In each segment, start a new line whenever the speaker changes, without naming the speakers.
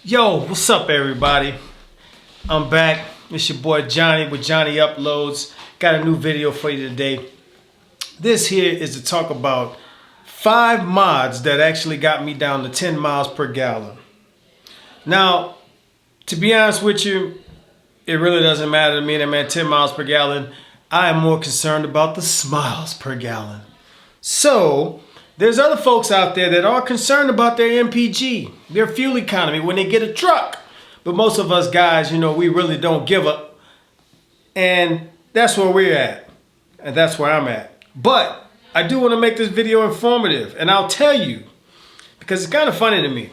Yo, what's up everybody? I'm back. It's your boy Johnny with Johnny Uploads. Got a new video for you today. This here is to talk about 5 mods that actually got me down to 10 miles per gallon. Now, to be honest with you, it really doesn't matter to me that I'm at 10 miles per gallon. I am more concerned about the smiles per gallon. So, there's other folks out there that are concerned about their MPG, their fuel economy when they get a truck. But most of us guys, you know, we really don't give up. And that's where we're at. And that's where I'm at. But I do want to make this video informative. And I'll tell you, because it's kind of funny to me,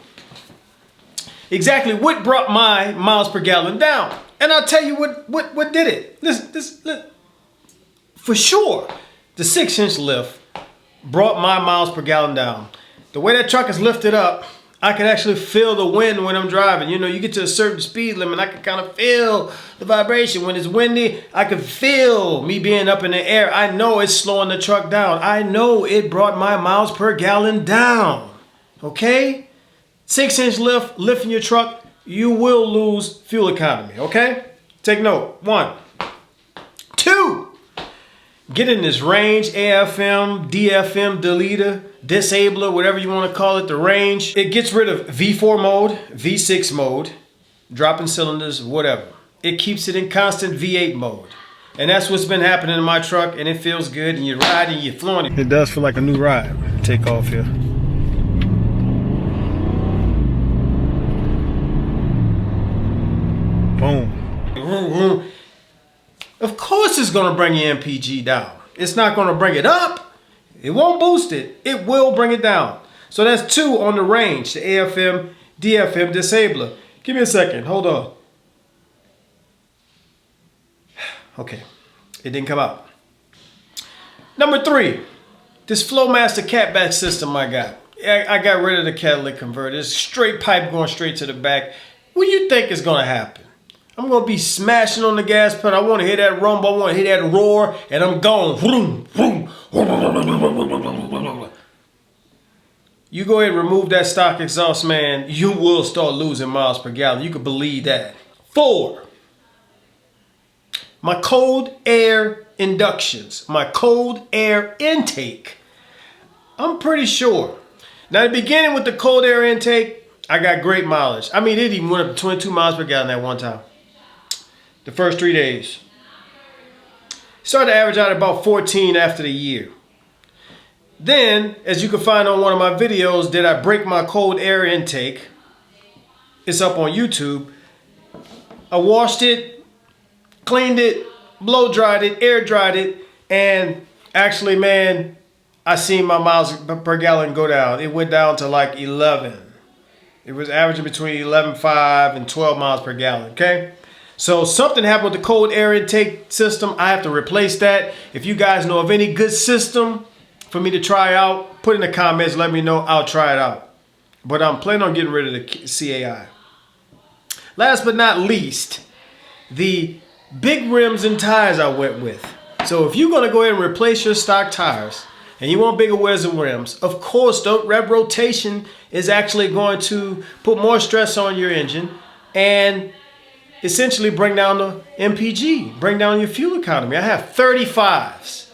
exactly what brought my miles per gallon down. And I'll tell you what did it. Listen, for sure, the 6-inch lift brought my miles per gallon down. The way that truck is lifted up, I can actually feel the wind when I'm driving. You know, you get to a certain speed limit, I can kind of feel the vibration. When it's windy, I can feel me being up in the air. I know it's slowing the truck down. I know it brought my miles per gallon down. Okay? 6-inch lift, lifting your truck, you will lose fuel economy. Okay? Take note. 1. 2. Get in this range, AFM, DFM, deleter, disabler, whatever you want to call it, the range. It gets rid of V4 mode, V6 mode, dropping cylinders, whatever. It keeps it in constant V8 mode. And that's what's been happening in my truck, and it feels good, and you ride and you're flowing it. It does feel like a new ride. Take off here. Boom. Of course it's going to bring your MPG down. It's not going to bring it up. It won't boost it. It will bring it down. So that's 2 on the range, the AFM, DFM disabler. Give me a second. Hold on. Okay. It didn't come out. Number 3, this Flowmaster Catback System I got. I got rid of the catalytic converter. It's straight pipe going straight to the back. What do you think is going to happen? I'm going to be smashing on the gas pedal. I want to hear that rumble. I want to hear that roar. And I'm going. Vroom, vroom. You go ahead and remove that stock exhaust, man. You will start losing miles per gallon. You can believe that. 4. My cold air inductions. My cold air intake. I'm pretty sure. Now, beginning with the cold air intake, I got great mileage. I mean, it even went up to 22 miles per gallon at one time. The first 3 days. Started to average out at about 14 after the year. Then, as you can find on one of my videos, did I break my cold air intake? It's up on YouTube. I washed it, cleaned it, blow dried it, air dried it, and actually, man, I seen my miles per gallon go down. It went down to like 11. It was averaging between 11.5 and 12 miles per gallon, okay? So something happened with the cold air intake system. I have to replace that. If you guys know of any good system for me to try out, put in the comments, let me know. I'll try it out. But I'm planning on getting rid of the CAI. Last but not least, the big rims and tires I went with. So if you're going to go ahead and replace your stock tires and you want bigger wheels and rims, of course, the rev rotation is actually going to put more stress on your engine and essentially bring down the MPG, bring down your fuel economy. I have 35s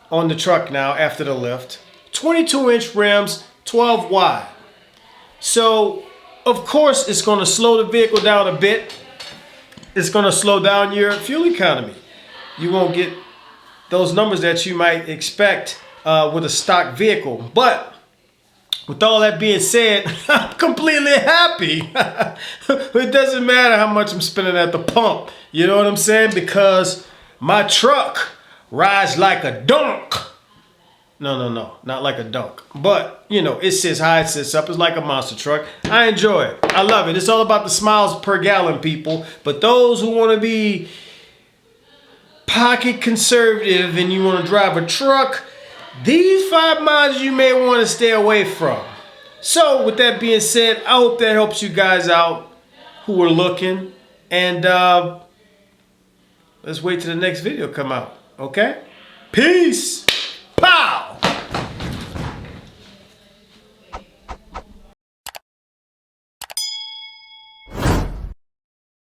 on the truck now after the lift. 22-inch rims, 12 wide. So, of course, it's going to slow the vehicle down a bit. It's going to slow down your fuel economy. You won't get those numbers that you might expect with a stock vehicle. But with all that being said, I'm completely happy. It doesn't matter how much I'm spending at the pump. You know what I'm saying? Because my truck rides like a dunk. No, not like a dunk. But, you know, it sits high, it sits up. It's like a monster truck. I enjoy it. I love it. It's all about the smiles per gallon, people. But those who want to be pocket conservative and you want to drive a truck, these 5 mods you may want to stay away from. So, with that being said, I hope that helps you guys out who are looking. And let's wait till the next video come out. Okay? Peace. Pow!